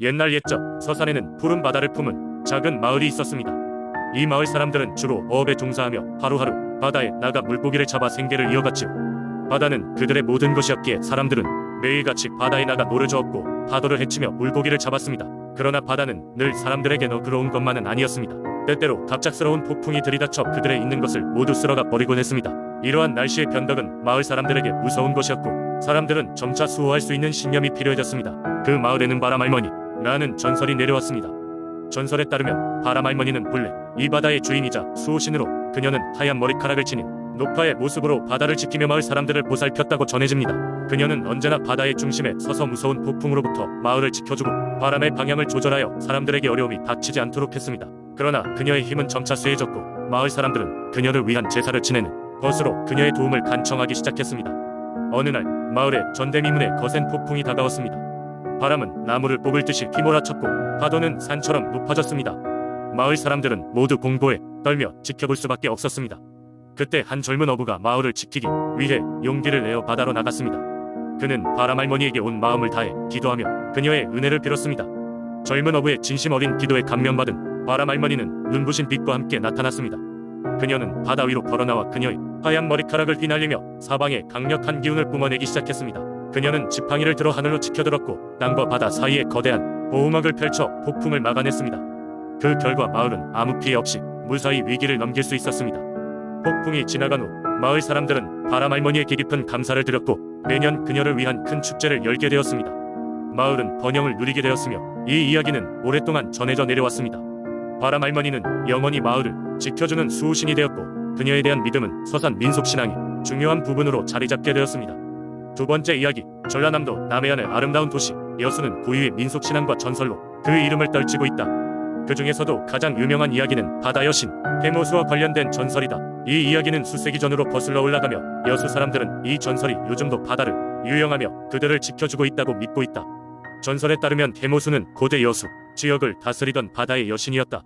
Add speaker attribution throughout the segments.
Speaker 1: 옛날 옛적 서산에는 푸른 바다를 품은 작은 마을이 있었습니다. 이 마을 사람들은 주로 어업에 종사하며 하루하루 바다에 나가 물고기를 잡아 생계를 이어갔지요. 바다는 그들의 모든 것이었기에 사람들은 매일같이 바다에 나가 노를 저었고 파도를 헤치며 물고기를 잡았습니다. 그러나 바다는 늘 사람들에게 너그러운 것만은 아니었습니다. 때때로 갑작스러운 폭풍이 들이닥쳐 그들의 있는 것을 모두 쓸어가 버리곤 했습니다. 이러한 날씨의 변덕은 마을 사람들에게 무서운 것이었고 사람들은 점차 수호할 수 있는 신념이 필요해졌습니다. 그 마을에는 바람할머니라는 전설이 내려왔습니다. 전설에 따르면 바람할머니는 본래 이 바다의 주인이자 수호신으로 그녀는 하얀 머리카락을 지닌 노파의 모습으로 바다를 지키며 마을 사람들을 보살폈다고 전해집니다. 그녀는 언제나 바다의 중심에 서서 무서운 폭풍으로부터 마을을 지켜주고 바람의 방향을 조절하여 사람들에게 어려움이 닥치지 않도록 했습니다. 그러나 그녀의 힘은 점차 쇠해졌고 마을 사람들은 그녀를 위한 제사를 지내는 것으로 그녀의 도움을 간청하기 시작했습니다. 어느 날 마을의 전대미문에 거센 폭풍이 다가왔습니다. 바람은 나무를 뽑을 듯이 휘몰아쳤고 파도는 산처럼 높아졌습니다. 마을 사람들은 모두 공포에 떨며 지켜볼 수밖에 없었습니다. 그때 한 젊은 어부가 마을을 지키기 위해 용기를 내어 바다로 나갔습니다. 그는 바람할머니에게 온 마음을 다해 기도하며 그녀의 은혜를 빌었습니다. 젊은 어부의 진심 어린 기도에 감명받은 바람할머니는 눈부신 빛과 함께 나타났습니다. 그녀는 바다 위로 걸어나와 그녀의 하얀 머리카락을 휘날리며 사방에 강력한 기운을 뿜어내기 시작했습니다. 그녀는 지팡이를 들어 하늘로 치켜들었고 땅과 바다 사이에 거대한 보호막을 펼쳐 폭풍을 막아냈습니다. 그 결과 마을은 아무 피해 없이 무사히 위기를 넘길 수 있었습니다. 폭풍이 지나간 후 마을 사람들은 바람할머니에게 깊은 감사를 드렸고 매년 그녀를 위한 큰 축제를 열게 되었습니다. 마을은 번영을 누리게 되었으며 이 이야기는 오랫동안 전해져 내려왔습니다. 바람할머니는 영원히 마을을 지켜주는 수호신이 되었고 그녀에 대한 믿음은 서산 민속신앙의 중요한 부분으로 자리잡게 되었습니다. 두 번째 이야기, 전라남도 남해안의 아름다운 도시 여수는 고유의 민속신앙과 전설로 그 이름을 떨치고 있다. 그 중에서도 가장 유명한 이야기는 바다 여신 해모수와 관련된 전설이다. 이 이야기는 수세기 전으로 거슬러 올라가며 여수 사람들은 이 전설이 요즘도 바다를 유영하며 그들을 지켜주고 있다고 믿고 있다. 전설에 따르면 해모수는 고대 여수 지역을 다스리던 바다의 여신이었다.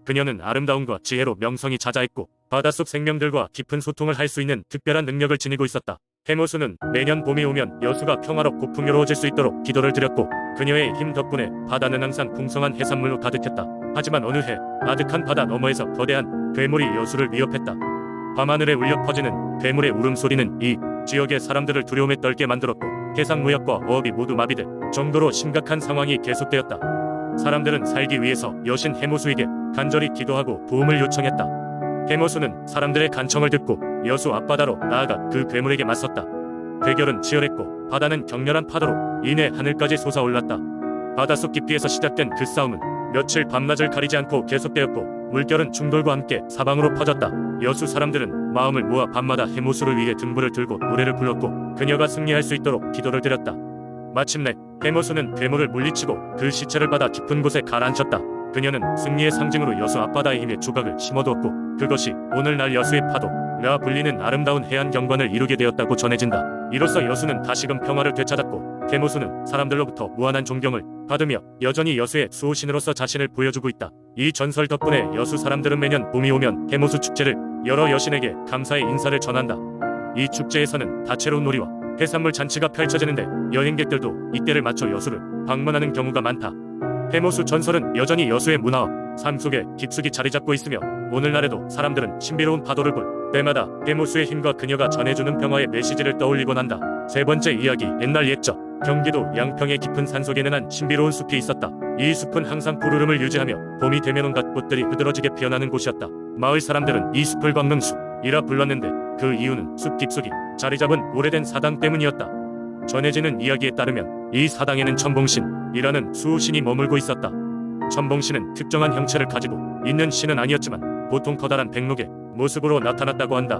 Speaker 1: 그녀는 아름다움과 지혜로 명성이 자자했고 바닷속 생명들과 깊은 소통을 할 수 있는 특별한 능력을 지니고 있었다. 해모수는 매년 봄이 오면 여수가 평화롭고 풍요로워질 수 있도록 기도를 드렸고 그녀의 힘 덕분에 바다는 항상 풍성한 해산물로 가득했다. 하지만 어느 해 아득한 바다 너머에서 거대한 괴물이 여수를 위협했다. 밤하늘에 울려 퍼지는 괴물의 울음소리는 이 지역의 사람들을 두려움에 떨게 만들었고 해상무역과 어업이 모두 마비될 정도로 심각한 상황이 계속되었다. 사람들은 살기 위해서 여신 해모수에게 간절히 기도하고 도움을 요청했다. 해모수는 사람들의 간청을 듣고 여수 앞바다로 나아가 그 괴물에게 맞섰다. 대결은 치열했고 바다는 격렬한 파도로 이내 하늘까지 솟아올랐다. 바닷속 깊이에서 시작된 그 싸움은 며칠 밤낮을 가리지 않고 계속되었고 물결은 충돌과 함께 사방으로 퍼졌다. 여수 사람들은 마음을 모아 밤마다 해모수를 위해 등불을 들고 노래를 불렀고 그녀가 승리할 수 있도록 기도를 드렸다. 마침내 해모수는 괴물을 물리치고 그 시체를 바다 깊은 곳에 가라앉혔다. 그녀는 승리의 상징으로 여수 앞바다의 힘에 조각을 심어두었고 그것이 오늘날 여수의 파도라 불리는 아름다운 해안 경관을 이루게 되었다고 전해진다. 이로써 여수는 다시금 평화를 되찾았고 해모수는 사람들로부터 무한한 존경을 받으며 여전히 여수의 수호신으로서 자신을 보여주고 있다. 이 전설 덕분에 여수 사람들은 매년 봄이 오면 해모수 축제를 열어 여신에게 감사의 인사를 전한다. 이 축제에서는 다채로운 놀이와 해산물 잔치가 펼쳐지는데 여행객들도 이때를 맞춰 여수를 방문하는 경우가 많다. 해모수 전설은 여전히 여수의 문화와 삶 속에 깊숙이 자리잡고 있으며 오늘날에도 사람들은 신비로운 파도를 볼 때마다 해모수의 힘과 그녀가 전해주는 평화의 메시지를 떠올리곤 한다. 세 번째 이야기, 옛날 옛적 경기도 양평의 깊은 산속에는 한 신비로운 숲이 있었다. 이 숲은 항상 푸르름을 유지하며 봄이 되면 온갖 꽃들이 흐드러지게 피어나는 곳이었다. 마을 사람들은 이 숲을 광릉숲이라 불렀는데 그 이유는 숲 깊숙이 자리잡은 오래된 사당 때문이었다. 전해지는 이야기에 따르면 이 사당에는 천봉신이라는 수호신이 머물고 있었다. 천봉신은 특정한 형체를 가지고 있는 신은 아니었지만 보통 커다란 백록의 모습으로 나타났다고 한다.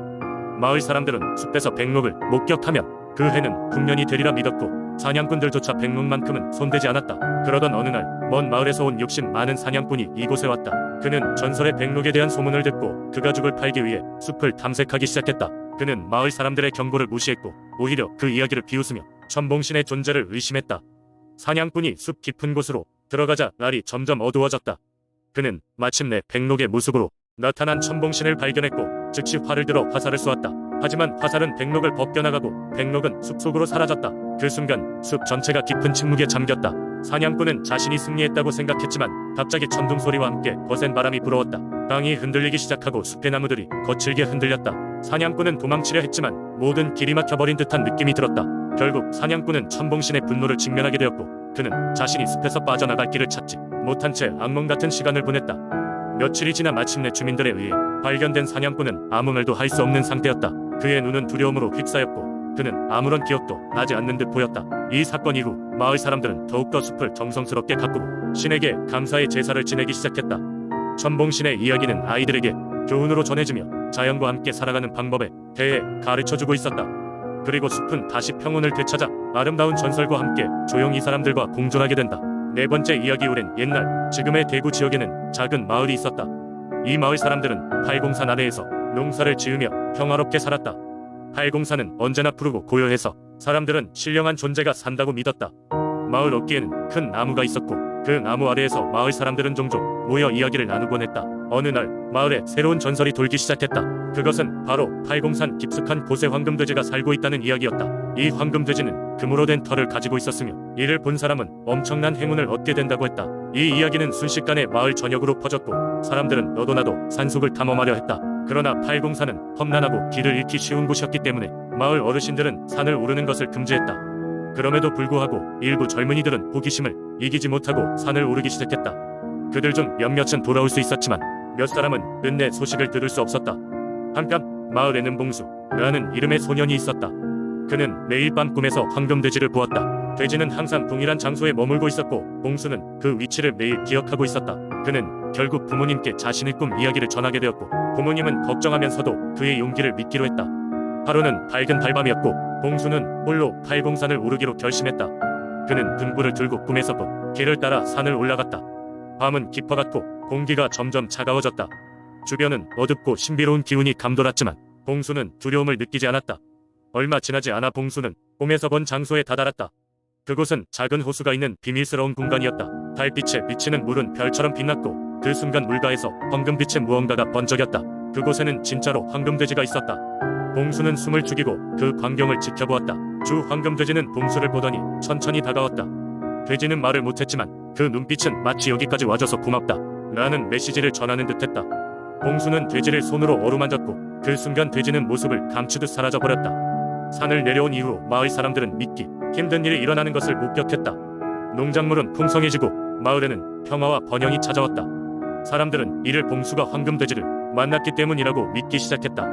Speaker 1: 마을 사람들은 숲에서 백록을 목격하면 그 해는 풍년이 되리라 믿었고 사냥꾼들조차 백록만큼은 손대지 않았다. 그러던 어느 날 먼 마을에서 온 욕심 많은 사냥꾼이 이곳에 왔다. 그는 전설의 백록에 대한 소문을 듣고 그 가죽을 팔기 위해 숲을 탐색하기 시작했다. 그는 마을 사람들의 경고를 무시했고 오히려 그 이야기를 비웃으며 천봉신의 존재를 의심했다. 사냥꾼이 숲 깊은 곳으로 들어가자 날이 점점 어두워졌다. 그는 마침내 백록의 모습으로 나타난 천봉신을 발견했고 즉시 활을 들어 화살을 쏘았다. 하지만 화살은 백록을 벗겨나가고 백록은 숲속으로 사라졌다. 그 순간 숲 전체가 깊은 침묵에 잠겼다. 사냥꾼은 자신이 승리했다고 생각했지만 갑자기 천둥 소리와 함께 거센 바람이 불어왔다. 땅이 흔들리기 시작하고 숲의 나무들이 거칠게 흔들렸다. 사냥꾼은 도망치려 했지만 모든 길이 막혀버린 듯한 느낌이 들었다. 결국 사냥꾼은 천봉신의 분노를 직면하게 되었고 그는 자신이 숲에서 빠져나갈 길을 찾지 못한 채 악몽 같은 시간을 보냈다. 며칠이 지나 마침내 주민들에 의해 발견된 사냥꾼은 아무 말도 할 수 없는 상태였다. 그의 눈은 두려움으로 휩싸였고 그는 아무런 기억도 나지 않는 듯 보였다. 이 사건 이후 마을 사람들은 더욱더 숲을 정성스럽게 가꾸고 신에게 감사의 제사를 지내기 시작했다. 천봉신의 이야기는 아이들에게 교훈으로 전해지며 자연과 함께 살아가는 방법에 대해 가르쳐주고 있었다. 그리고 숲은 다시 평온을 되찾아 아름다운 전설과 함께 조용히 사람들과 공존하게 된다. 네 번째 이야기 후엔 옛날 지금의 대구 지역에는 작은 마을이 있었다. 이 마을 사람들은 팔공산 아래에서 농사를 지으며 평화롭게 살았다. 팔공산은 언제나 푸르고 고요해서 사람들은 신령한 존재가 산다고 믿었다. 마을 어귀에는 큰 나무가 있었고 그 나무 아래에서 마을 사람들은 종종 모여 이야기를 나누곤 했다. 어느 날 마을에 새로운 전설이 돌기 시작했다. 그것은 바로 팔공산 깊숙한 곳에 황금돼지가 살고 있다는 이야기였다. 이 황금돼지는 금으로 된 털을 가지고 있었으며 이를 본 사람은 엄청난 행운을 얻게 된다고 했다. 이 이야기는 순식간에 마을 전역으로 퍼졌고 사람들은 너도 나도 산속을 탐험하려 했다. 그러나 팔공산은 험난하고 길을 잃기 쉬운 곳이었기 때문에 마을 어르신들은 산을 오르는 것을 금지했다. 그럼에도 불구하고 일부 젊은이들은 호기심을 이기지 못하고 산을 오르기 시작했다. 그들 중 몇몇은 돌아올 수 있었지만 몇 사람은 끝내 소식을 들을 수 없었다. 한편 마을에는 봉수라는 이름의 소년이 있었다. 그는 매일 밤 꿈에서 황금돼지를 보았다. 돼지는 항상 동일한 장소에 머물고 있었고 봉수는 그 위치를 매일 기억하고 있었다. 그는 결국 부모님께 자신의 꿈 이야기를 전하게 되었고 부모님은 걱정하면서도 그의 용기를 믿기로 했다. 하루는 밝은 달밤이었고 봉수는 홀로 팔공산을 오르기로 결심했다. 그는 등불을 들고 꿈에서 본 길을 따라 산을 올라갔다. 밤은 깊어갔고 공기가 점점 차가워졌다. 주변은 어둡고 신비로운 기운이 감돌았지만 봉수는 두려움을 느끼지 않았다. 얼마 지나지 않아 봉수는 꿈에서 본 장소에 다다랐다. 그곳은 작은 호수가 있는 비밀스러운 공간이었다. 달빛에 비치는 물은 별처럼 빛났고 그 순간 물가에서 황금빛의 무언가가 번쩍였다. 그곳에는 진짜로 황금돼지가 있었다. 봉수는 숨을 죽이고 그 광경을 지켜보았다. 주 황금돼지는 봉수를 보더니 천천히 다가왔다. 돼지는 말을 못했지만 그 눈빛은 마치 여기까지 와줘서 고맙다 라는 메시지를 전하는 듯했다. 봉수는 돼지를 손으로 어루만졌고 그 순간 돼지는 모습을 감추듯 사라져버렸다. 산을 내려온 이후 마을 사람들은 믿기 힘든 일이 일어나는 것을 목격했다. 농작물은 풍성해지고 마을에는 평화와 번영이 찾아왔다. 사람들은 이를 봉수가 황금돼지를 만났기 때문이라고 믿기 시작했다.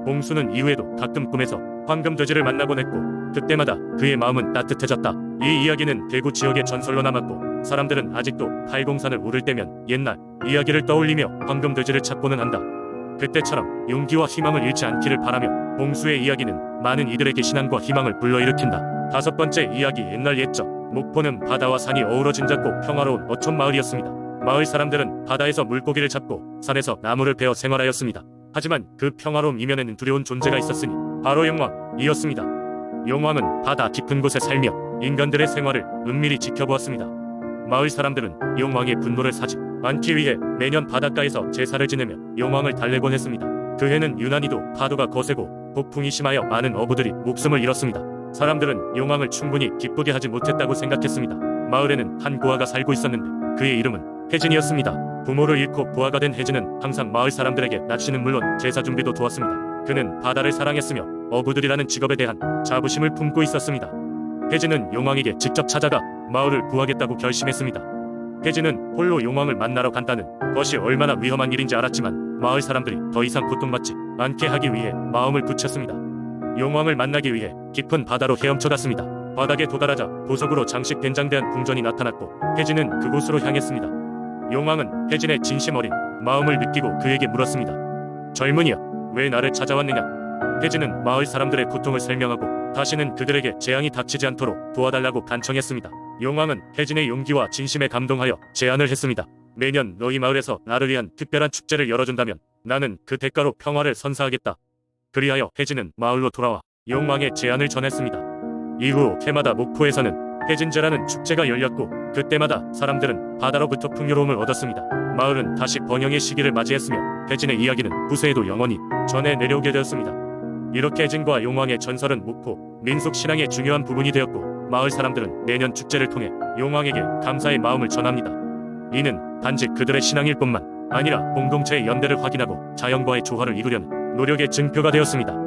Speaker 1: 봉수는 이후에도 가끔 꿈에서 황금돼지를 만나곤 했고 그때마다 그의 마음은 따뜻해졌다. 이 이야기는 대구 지역의 전설로 남았고 사람들은 아직도 팔공산을 오를 때면 옛날 이야기를 떠올리며 황금돼지를 찾고는 한다. 그때처럼 용기와 희망을 잃지 않기를 바라며 봉수의 이야기는 많은 이들에게 신앙과 희망을 불러일으킨다. 다섯 번째 이야기 옛날 옛적 목포는 바다와 산이 어우러진 작고 평화로운 어촌 마을이었습니다. 마을 사람들은 바다에서 물고기를 잡고 산에서 나무를 베어 생활하였습니다. 하지만 그 평화로움 이면에는 두려운 존재가 있었으니 바로 용왕이었습니다. 용왕은 바다 깊은 곳에 살며 인간들의 생활을 은밀히 지켜보았습니다. 마을 사람들은 용왕의 분노를 사지 않기 위해 매년 바닷가에서 제사를 지내며 용왕을 달래곤 했습니다. 그 해는 유난히도 파도가 거세고 폭풍이 심하여 많은 어부들이 목숨을 잃었습니다. 사람들은 용왕을 충분히 기쁘게 하지 못했다고 생각했습니다. 마을에는 한 고아가 살고 있었는데 그의 이름은 혜진이었습니다. 부모를 잃고 고아가 된 혜진은 항상 마을 사람들에게 낚시는 물론 제사 준비도 도왔습니다. 그는 바다를 사랑했으며 어부들이라는 직업에 대한 자부심을 품고 있었습니다. 혜진은 용왕에게 직접 찾아가 마을을 구하겠다고 결심했습니다. 혜진은 홀로 용왕을 만나러 간다는 것이 얼마나 위험한 일인지 알았지만 마을 사람들이 더 이상 고통받지 않게 하기 위해 마음을 굳혔습니다. 용왕을 만나기 위해 깊은 바다로 헤엄쳐갔습니다. 바닥에 도달하자 보석으로 장식된 장대한 궁전이 나타났고 혜진은 그곳으로 향했습니다. 용왕은 혜진의 진심 어린 마음을 느끼고 그에게 물었습니다. 젊은이여, 왜 나를 찾아왔느냐? 혜진은 마을 사람들의 고통을 설명하고 다시는 그들에게 재앙이 닥치지 않도록 도와달라고 간청했습니다. 용왕은 혜진의 용기와 진심에 감동하여 제안을 했습니다. 매년 너희 마을에서 나를 위한 특별한 축제를 열어준다면 나는 그 대가로 평화를 선사하겠다. 그리하여 혜진은 마을로 돌아와 용왕의 제안을 전했습니다. 이후 해마다 목포에서는 혜진제라는 축제가 열렸고 그때마다 사람들은 바다로부터 풍요로움을 얻었습니다. 마을은 다시 번영의 시기를 맞이했으며 혜진의 이야기는 후세에도 영원히 전해 내려오게 되었습니다. 이렇게 혜진과 용왕의 전설은 목포 민속 신앙의 중요한 부분이 되었고 마을 사람들은 매년 축제를 통해 용왕에게 감사의 마음을 전합니다. 이는 단지 그들의 신앙일 뿐만 아니라 공동체의 연대를 확인하고 자연과의 조화를 이루려는 노력의 증표가 되었습니다.